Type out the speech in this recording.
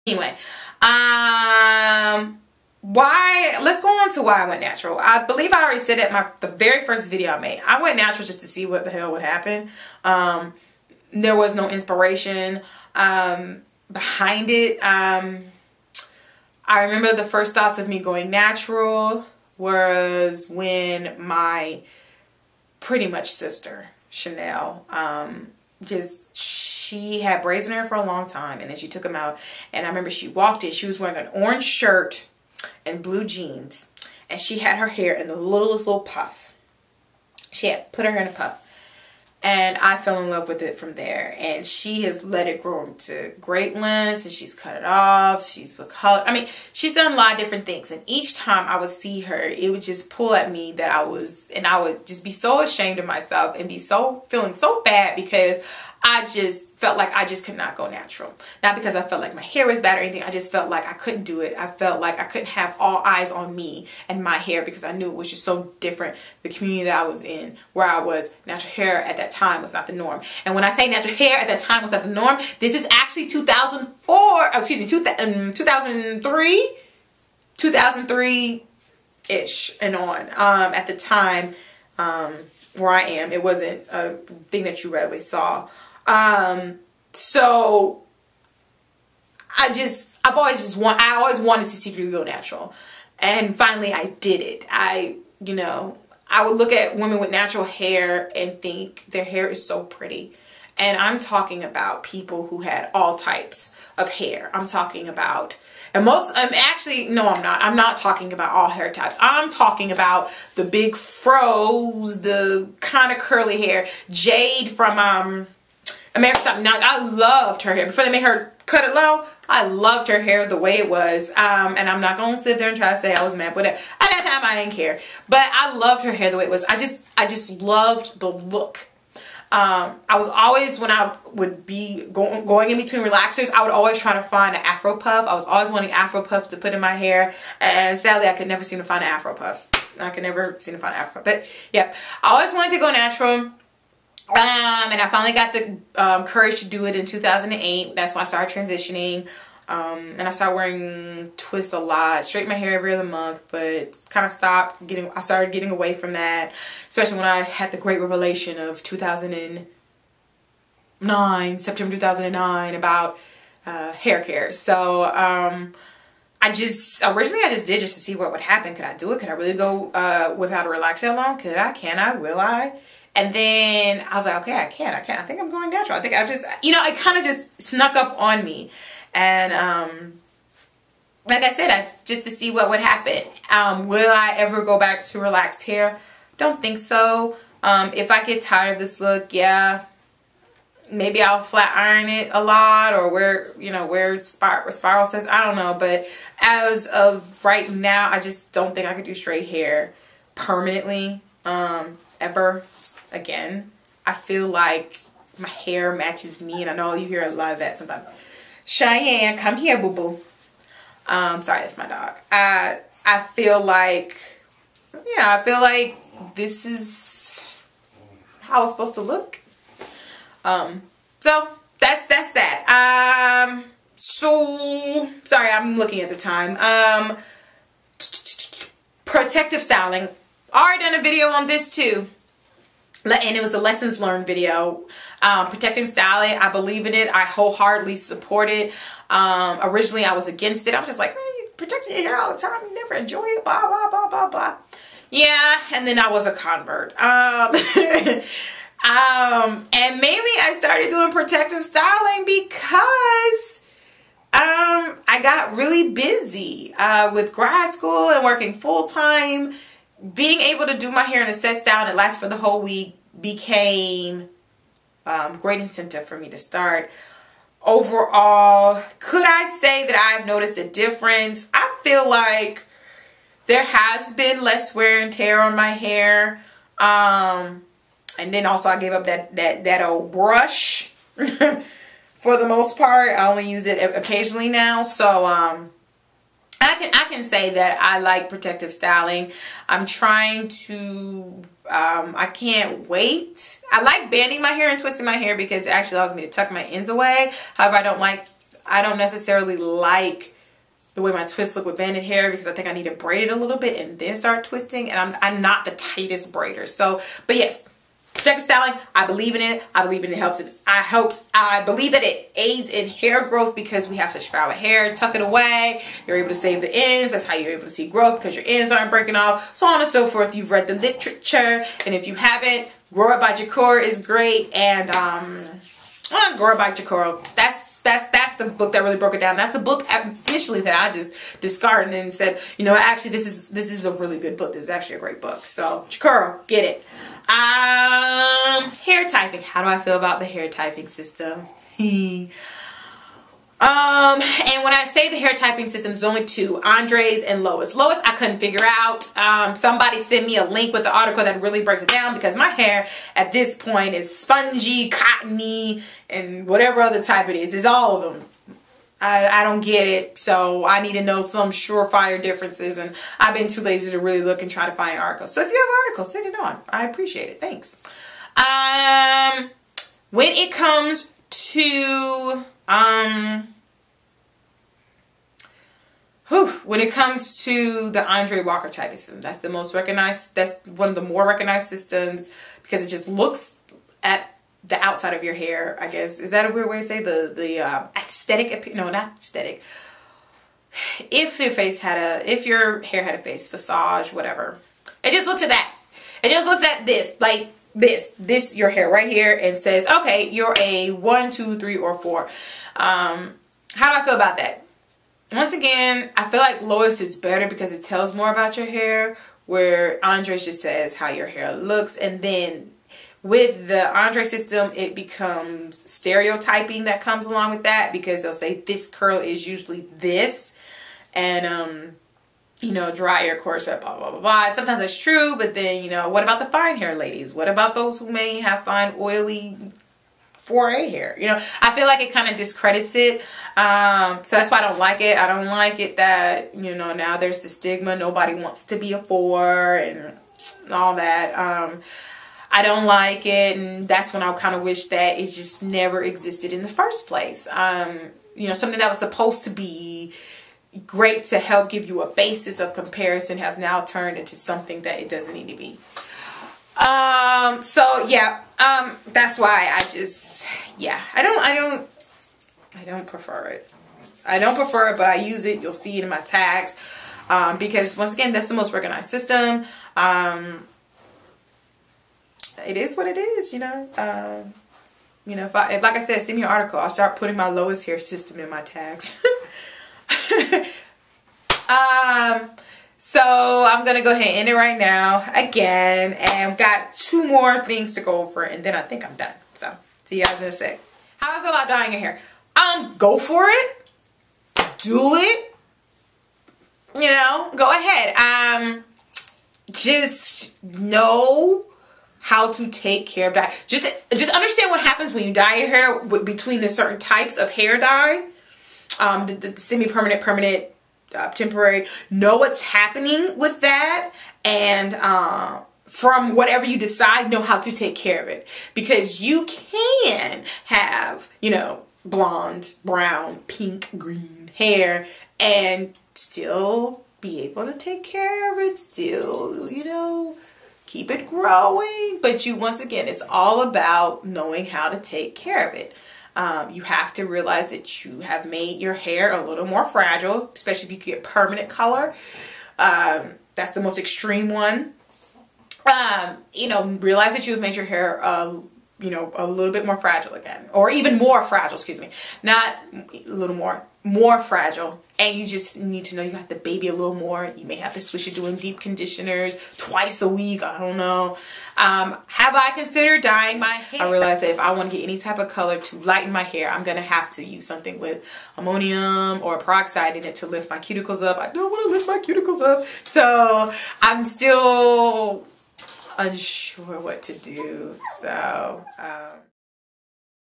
Anyway, why, let's go on to why I went natural. I believe I already said it the very first video I made. I went natural just to see what the hell would happen. There was no inspiration behind it. I remember the first thoughts of me going natural was when my pretty much sister, Chanel, because she had braids in her for a long time, and then she took them out, and I remember she walked in, she was wearing an orange shirt and blue jeans, and she had her hair in the littlest little puff. She had put her hair in a puff, and I fell in love with it from there. And she has let it grow into great lengths, and she's cut it off, she's put color, I mean, she's done a lot of different things, and each time I would see her, it would just pull at me that I would just be so ashamed of myself and be feeling so bad because I just felt like I just could not go natural. Not because I felt like my hair was bad or anything. I just felt like I couldn't do it. I felt like I couldn't have all eyes on me and my hair because I knew it was just so different. The community that I was in, where I was, natural hair at that time was not the norm. And when I say natural hair at that time was not the norm, this is actually 2003-ish and on. At the time where I am, it wasn't a thing that you readily saw. So I always wanted to secretly go natural, and finally I did it. I would look at women with natural hair and think their hair is so pretty. And I'm talking about people who had all types of hair. I'm talking about, and I'm not talking about all hair types. I'm talking about the big fros, the kind of curly hair. Jade from American Something. Now, I loved her hair. Before they made her cut it low, I loved her hair the way it was. And I'm not going to sit there and try to say I was mad with it. At that time, I didn't care. But I loved her hair the way it was. I just loved the look. I was always, when I would be going in between relaxers, I would always try to find an Afro puff. I was always wanting Afro puff to put in my hair. And sadly, I could never seem to find an Afro puff. But yeah, I always wanted to go natural. And I finally got the courage to do it in 2008. That's when I started transitioning. And I started wearing twists a lot. Straighten my hair every other month, but kind of stopped. I started getting away from that, especially when I had the great revelation of 2009, September 2009, about hair care. So originally I just did just to see what would happen. Could I do it? Could I really go without a relaxer that long? Could I? Can I? Will I? And then I was like, okay, I can. I think I'm going natural. I think I just, it kind of just snuck up on me. And like I said, just to see what would happen. Will I ever go back to relaxed hair? Don't think so. If I get tired of this look, yeah, maybe I'll flat iron it a lot, or where spiral says, I don't know. But as of right now, I just don't think I could do straight hair permanently ever again. I feel like my hair matches me, and I know you hear a lot of that sometimes. Cheyenne, come here, boo-boo. Sorry, that's my dog. I feel like this is how it's supposed to look. So that's that. So sorry, I'm looking at the time. Protective styling. Already done a video on this too. And it was a lessons learned video. Protecting styling, I believe in it. I wholeheartedly support it. Originally, I was against it. I was just like, man, you protecting your hair all the time. You never enjoy it, blah, blah, blah, blah, blah. Yeah, and then I was a convert. And mainly I started doing protective styling because I got really busy with grad school and working full-time. Being able to do my hair in a set style and it lasts for the whole week became great incentive for me to start. Overall, could I say that I've noticed a difference? I feel like there has been less wear and tear on my hair. And then also I gave up that old brush for the most part. I only use it occasionally now. So I can say that I like protective styling. I'm trying to, I can't wait. I like banding my hair and twisting my hair because it actually allows me to tuck my ends away. However, I don't like I don't necessarily like the way my twists look with banded hair because I think I need to braid it a little bit and then start twisting, and I'm not the tightest braider. So, but yes, projective styling, I believe in it. I believe it helps. I believe that it aids in hair growth because we have such fragile hair. Tuck it away. You're able to save the ends. That's how you're able to see growth because your ends aren't breaking off. So on and so forth. You've read the literature, and if you haven't, Grow It by Jakora is great, and Grow It by Jakora. That's the book that really broke it down. That's the book initially that I just discarded and said, you know, actually this is a really good book. This is actually a great book. So Jakora, get it. Hair typing. How do I feel about the hair typing system? And when I say the hair typing system, there's only two, Andre's and Lois. Lois, I couldn't figure out. Somebody sent me a link with the article that really breaks it down because my hair at this point is spongy, cottony, and whatever other type it is. It's all of them. I don't get it, so I need to know some surefire differences, and I've been too lazy to really look and try to find articles. So if you have articles, send it on. I appreciate it. Thanks. When it comes to the Andre Walker typing system, that's the most recognized. That's one of the more recognized systems because it just looks at the outside of your hair, I guess. Is that a weird way to say the aesthetic? No, not aesthetic. If your hair had a face, visage, whatever. It just looks at that. It just looks at this, like this your hair right here, and says, okay, you're a 1, 2, 3, or 4. How do I feel about that? Once again, I feel like Lois is better because it tells more about your hair, where Andre just says how your hair looks, and then with the Andre system, it becomes stereotyping that comes along with that because they'll say this curl is usually this, and you know, drier, coarser, blah blah blah blah. And sometimes that's true, but then, you know, what about the fine hair ladies? What about those who may have fine, oily 4A hair? You know, I feel like it kind of discredits it. So that's why I don't like it. I don't like it that, you know, now there's the stigma. Nobody wants to be a 4 and all that. I don't like it, and that's when I kind of wish that it just never existed in the first place. You know, something that was supposed to be great to help give you a basis of comparison has now turned into something that it doesn't need to be. So yeah, that's why I just, yeah, I don't prefer it. I don't prefer it, but I use it. You'll see it in my tags, because once again, that's the most recognized system. It is what it is, you know. You know, if like I said, send me an article. I'll start putting my Lois hair system in my tags. So I'm gonna go ahead and end it right now again, and I've got 2 more things to go over, and then I think I'm done. So see you guys in a sec. How do I feel about dyeing your hair? Go for it. Do it. You know, go ahead. Just know how to take care of dye. Just understand what happens when you dye your hair between the certain types of hair dye, the semi-permanent, permanent, temporary. Know what's happening with that, and from whatever you decide, know how to take care of it, because you can have, you know, blonde, brown, pink, green hair and still be able to take care of it, still, you know, keep it growing. But once again, it's all about knowing how to take care of it. You have to realize that you have made your hair a little more fragile, especially if you get permanent color. That's the most extreme one. You know, realize that you've made your hair, you know, a little bit more fragile again, or even more fragile, excuse me, not a little more fragile. And you just need to know you have to baby a little more. You may have to switch to doing deep conditioners twice a week. I don't know. Have I considered dyeing my hair? I realize that if I want to get any type of color to lighten my hair, I'm going to have to use something with ammonium or peroxide in it to lift my cuticles up. I don't want to lift my cuticles up. So I'm still unsure what to do. So